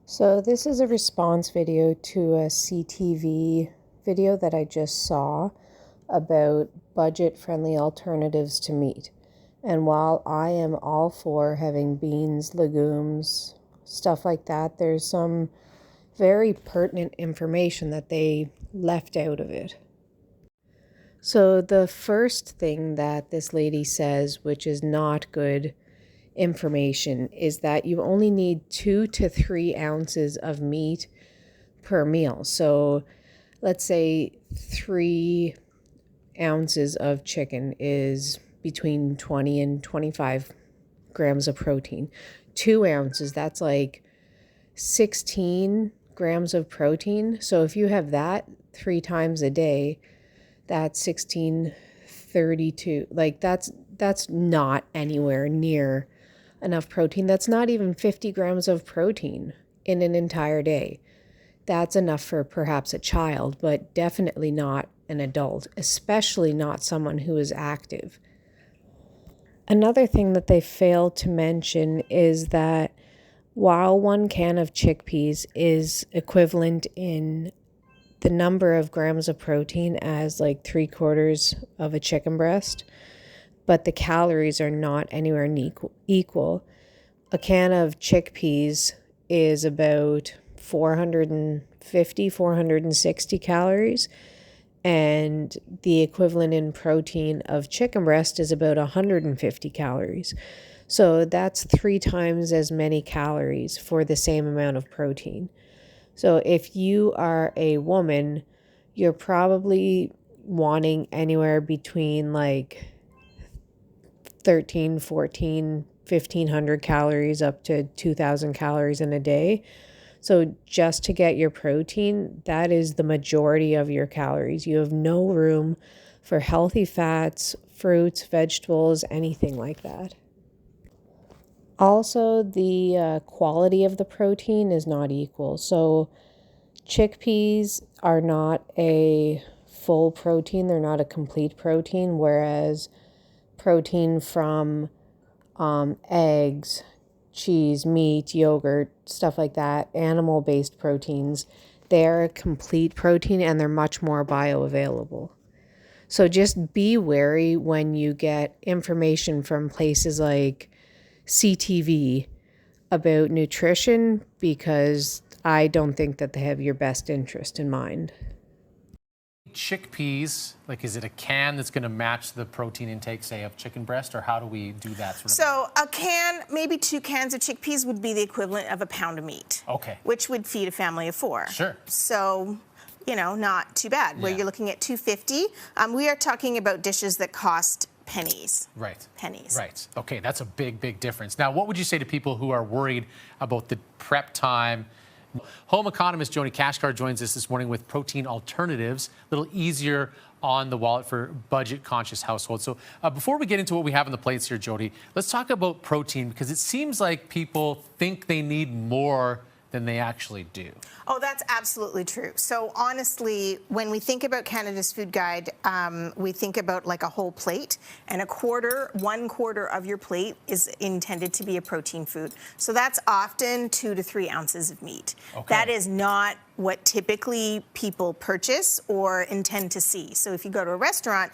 So this is a response video to a CTV video that I just saw about budget-friendly alternatives to meat. And while I am all for having beans, legumes, stuff like that, there's some very pertinent information that they left out of it. So the first thing that this lady says, which is not good information, is that you only need 2 to 3 ounces of meat per meal. So let's say 3 ounces of chicken is between 20 and 25 grams of protein. 2 ounces, that's like 16 grams of protein. So if you have that 3 times a day, that's 1632. Like that's not anywhere near enough protein. That's not even 50 grams of protein in an entire day. That's enough for perhaps a child, but definitely not an adult, especially not someone who is active. Another thing that they failed to mention is that while 1 can of chickpeas is equivalent in the number of grams of protein as like 3/4 of a chicken breast, but the calories are not anywhere equal. A can of chickpeas is about 450, 460 calories, and the equivalent in protein of chicken breast is about 150 calories. So that's 3 times as many calories for the same amount of protein. So if you are a woman, you're probably wanting anywhere between like 13, 14, 1,500 calories up to 2,000 calories in a day. So just to get your protein, that is the majority of your calories. You have no room for healthy fats, fruits, vegetables, anything like that. Also, the quality of the protein is not equal. So chickpeas are not a full protein. They're not a complete protein, whereas protein from eggs, cheese, meat, yogurt, stuff like that, animal-based proteins, they're a complete protein and they're much more bioavailable. So just be wary when you get information from places like CTV about nutrition, because I don't think that they have your best interest in mind. Chickpeas, like, is it a can that's going to match the protein intake, say, of chicken breast, or how do we do that sort of? So a can, maybe 2 cans of chickpeas would be the equivalent of a pound of meat. Okay. Which would feed a family of 4. Sure. So, you know, not too bad. Where you're looking at $2.50. We are talking about dishes that cost pennies. Right. Pennies. Right. Okay, that's a big, big difference. Now, what would you say to people who are worried about the prep time? Home economist Joni Kashkar joins us this morning with protein alternatives, a little easier on the wallet for budget-conscious households. So before we get into what we have on the plates here, Jodi, let's talk about protein, because it seems like people think they need more than they actually do. Oh, that's absolutely true. So honestly, when we think about Canada's Food Guide, we think about like a whole plate, and 1/4 of your plate is intended to be a protein food. So that's often 2 to 3 ounces of meat. Okay. That is not what typically people purchase or intend to see. So if you go to a restaurant,